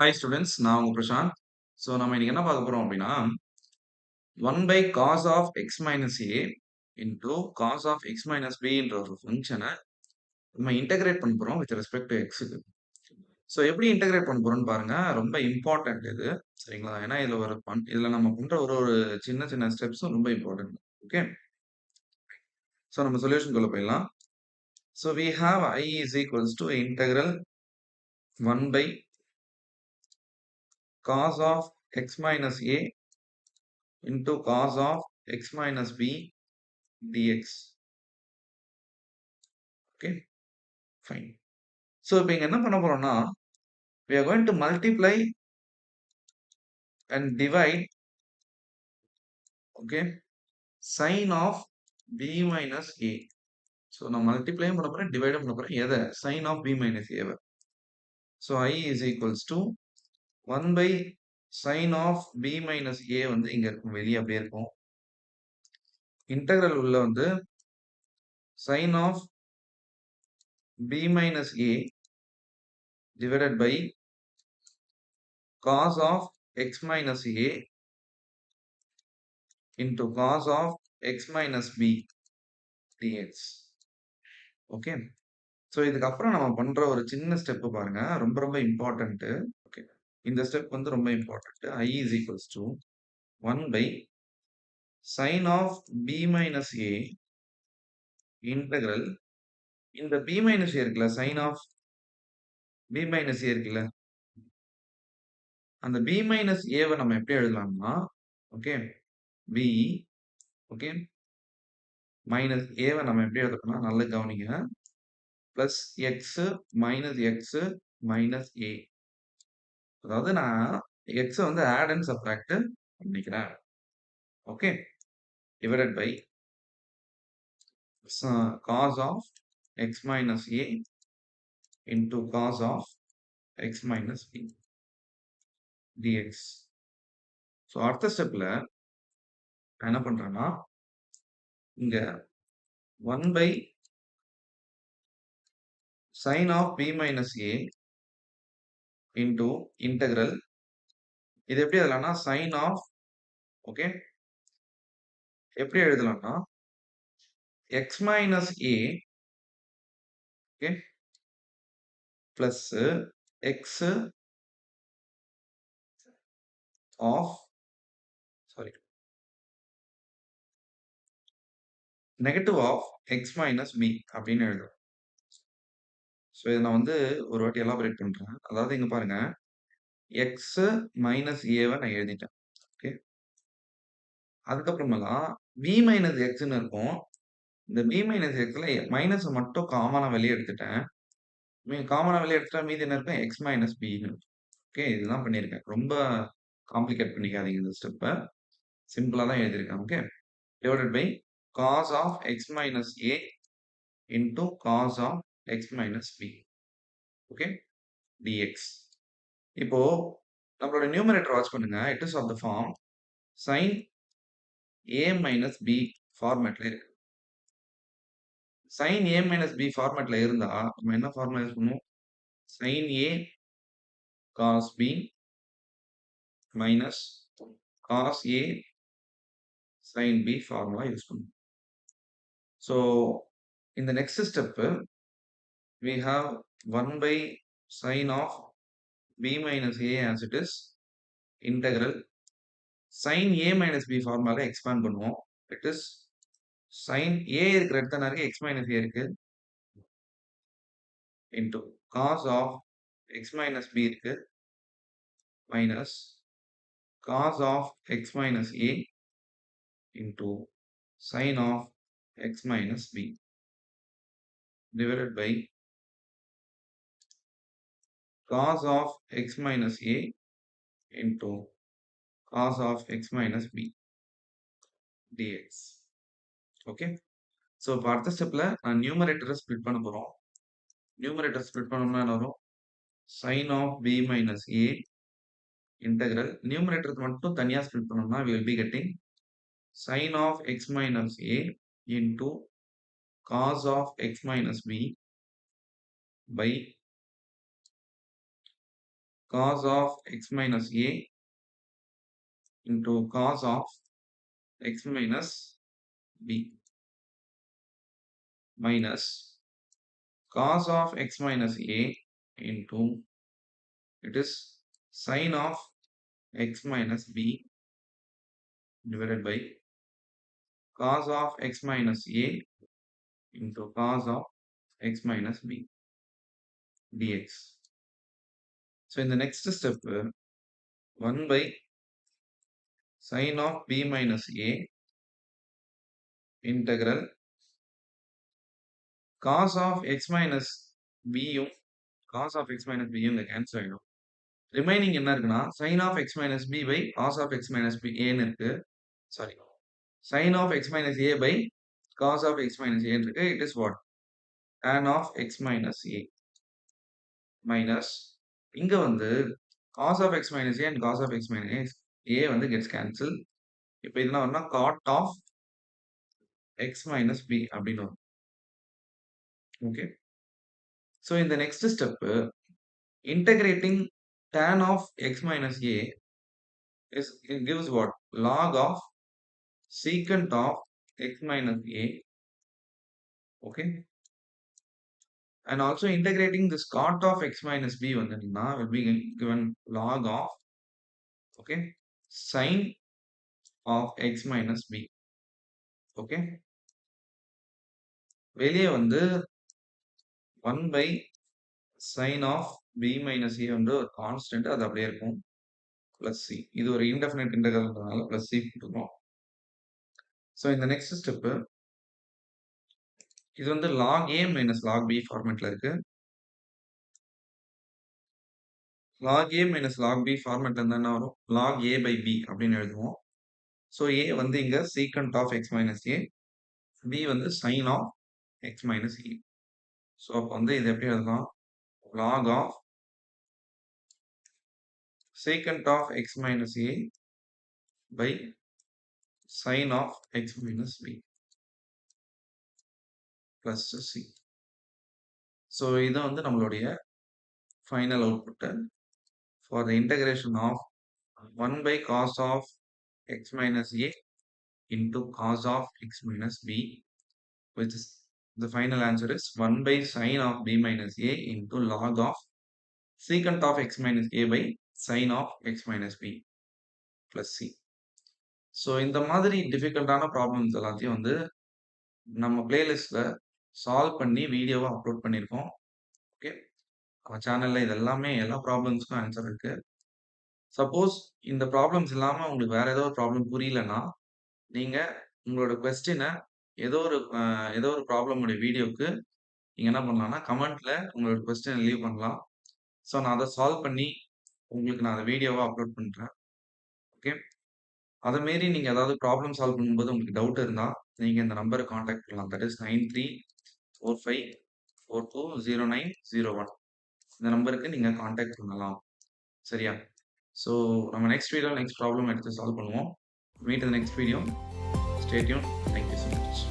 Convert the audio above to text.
Hi students, நான் உங்க Prashanth. So நம்ம இன்னைக்கு என்ன பார்க்க போறோம் அப்படின்னா 1 by cos of x minus a into cos of x minus பின்ற ஒரு ஃபங்க்ஷனை நம்ம இன்டகிரேட் பண்ண போறோம் வித் ரெஸ்பெக்ட் டு எக்ஸுக்கு. ஸோ எப்படி இன்டகிரேட் பண்ண போறோம்னு பாருங்க. ரொம்ப இம்பார்ட்டன்ட் இது, சரிங்களா? ஏன்னா இதுல நம்ம பண்ற ஒரு ஒரு சின்ன சின்ன ஸ்டெப்ஸும் ரொம்ப இம்பார்ட்டன்ட். ஓகே, ஸோ நம்ம சொல்யூஷனுக்குள்ள போயிடலாம். So we have I is equals to integral 1 by cos of x minus a into cos of x minus b dx. Okay, fine. So இப்போ இங்க என்ன பண்ண போறோம்னா we are going to multiply and divide, okay, sin of b minus a. So நான் multiply பண்ண போறேன், divide பண்ண போறேன். எதை? sin of b minus a why. So I is equals to 1 by sin of b minus a வந்து இங்க இருக்கும், வெளியே அப்படியே இருக்கும். இன்டகிரல் உள்ள வந்து sin of b minus a divided by cos of x minus a into cos of x minus b dx. Okay, so இதுக்கப்புறம் நம்ம பண்ற ஒரு சின்ன ஸ்டெப் பாருங்க, ரொம்ப ரொம்ப இம்பார்ட்டன்ட். ஓகே, இந்த ஸ்டெப் வந்து ரொம்ப important. I is equals to 1 by sin of b minus a integral, இந்த b minus a இருக்குல்ல, sin of b minus a இருக்குல்ல, அந்த b minus a வை நம்ம எப்படி எழுதலாம்னா, okay, b, okay, minus a வை நம்ம எப்படி எழுதணும்னா, நல்ல கவனிங்க, plus x minus x minus a. அதாவது நான் x வந்து ஆட் அண்ட் சப்ட்ராக்ட் பண்ணிக்கிறேன். Okay, divided by cos of x minus a into cos of x minus b dx. So அடுத்த ஸ்டெப்ல என்ன பண்றேன்னா, இங்க 1 by sin of b minus a into integral, இது எப்படி எழுதலாம்னா sin of, ஓகே, எப்படி எழுதலாம்னா x minus a, okay, plus x of, sorry, negative of x minus b அப்படின்னு எழுதுறோம். ஸோ இதை நான் வந்து ஒரு வாட்டி எலாபரேட் பண்றேன். அதாவது இங்க பாருங்க, எக்ஸ் மைனஸ் ஏவை நான் எழுதிட்டேன். ஓகே, அதுக்கப்புறமெல்லாம் பி மைனஸ் எக்ஸ்ன்னு இருக்கும். இந்த பி மைனஸ் எக்ஸ்ல மைனஸ் மட்டும் காமனா வெளியே எடுத்துட்டேன். காமனா வெளியே எடுத்துட்டா மீதி என்ன இருக்கும்? எக்ஸ் மைனஸ் பின்னு. ஓகே, இதுதான் பண்ணியிருக்கேன். ரொம்ப காம்ப்ளிகேட் பண்ணிக்காதீங்க இந்த ஸ்டெப்பை, சிம்பிளா தான் எழுதியிருக்கேன். Okay, divided by cos of x minus a into cos of x minus b, okay, dx. இப்போ நம்மளோட நியூமரேட்டர் வாட்ச் பண்ணுங்க. It is of the form sin a minus b ஃபார்மேட்ல இருக்கு. sin a minus b ஃபார்மேட்ல இருந்தா நம்ம என்ன formula use பண்ணுவோம்? sin a cos b minus cos a sin b formula use பண்ணுவோம். So in the next step we have 1 by sin of b minus a as it is integral sin a minus b ஃபார்முலால expand பண்ணுவோம். It is sin a இருக்கிற இடத்துல நிறைய x minus a இருக்கு, into cos of x minus b இருக்கு, minus cos of x minus a into sin of x minus b divided by cos of x minus a into cos of x minus b dx. Okay, so இப்போ அடுத்த ஸ்டெப்ல நான் நியூமரேட்டரை split பண்ண போறோம். Numerator split பண்ணோம்னா என்ன வரும்? sin of b minus a integral, நியூமரேட்டருக்கு மட்டும் தனியா ஸ்ப்ளிட் பண்ணோம்னா we will be getting sin of x minus a into cos of x minus b by cos of x minus a into cos of x minus b minus cos of x minus a into it is sin of x minus b divided by cos of x minus a into cos of x minus b dx. So in the next step, 1 by sin of b minus a integral cos of x minus b யும் cos of x minus b யும் இங்க cancel ஆயிடும். Remaining என்ன இருக்குன்னா sin of x minus b by cos of x minus b a ன்னு இருக்கு. Sorry, sin of x minus a by cos of x minus a ன்னு இருக்கு. It is what? Tan of x minus a minus இங்க வந்து cos of x minus a and cos of x minus a வந்து gets cancel. இப்போ இதெல்லாம் வரணும் cot of x minus b அப்படின்னு வரும். Okay. So in the next step, integrating tan of x minus a it gives what? Log of secant of x minus a. Okay. And also integrating this cot of x minus b will be given log of okay sin of x minus b. Okay. வெளியே வந்து 1 by sin of b minus a வந்து ஒரு constant, அது அப்படியே இருக்கும். Plus C, இது ஒரு indefinite இன்டெகிரல்ன்றதுனால plus C போட்டுக்கிறோம். ஸோ இந்த நெக்ஸ்ட் ஸ்டெப் இது வந்து log a minus log b ஃபார்மேட்ல இருக்கு. log a minus log b ஃபார்மேட்ல இருந்தா என்ன வரும்? log a by b அப்படின்னு எழுதுவோம். ஸோ a வந்து இங்க secant of x minus a, b வந்து sin of x minus a. So அப்போ வந்து இது எப்படி எழுதலாம்? log of secant of x minus a by sin of x minus b plus c. So இது வந்து நம்மளுடைய final output for the integration of 1 by cos of x minus a into cos of x minus b, which is the final answer is 1 by sin of b minus a into log of secant of x minus a by sin of x minus b plus c. So இந்த மாதிரி டிஃபிகல்ட்டான problems எல்லாத்தையும் வந்து நம்ம பிளேலிஸ்ட்ல solve பண்ணி வீடியோவை upload பண்ணியிருக்கோம். Okay, நம்ம சேனல்ல இது எல்லாமே எல்லா ப்ராப்ளம்ஸ்க்கும் ஆன்சர் இருக்கு. சப்போஸ் இந்த ப்ராப்ளம்ஸ் இல்லாமல் உங்களுக்கு வேற ஏதோ ஒரு ப்ராப்ளம் புரியலன்னா நீங்க உங்களோட கொஸ்டினை ஏதோ ஒரு ப்ராப்ளமுடைய வீடியோக்கு நீங்க என்ன பண்ணலாம்னா கமெண்ட்ல உங்களோட கொஸ்டினை லீவ் பண்ணலாம். ஸோ நான் அதை சால்வ் பண்ணி உங்களுக்கு நான் அதை வீடியோவாக அப்லோட் பண்ணுறேன். ஓகே, அதை மாரி நீங்கள் ஏதாவது ப்ராப்ளம் சால்வ் பண்ணும்போது உங்களுக்கு டவுட் இருந்தால் நீங்கள் இந்த நம்பரை காண்டாக்ட் பண்ணலாம். That is 9345420901. இந்த நம்பருக்கு நீங்கள் காண்டாக்ட் பண்ணலாம். சரியா? ஸோ நம்ம நெக்ஸ்ட் வீடியோ நெக்ஸ்ட் ப்ராப்ளம் எடுத்து சால்வ் பண்ணுவோம். Meet the next video. Stay tune. Thank you so much.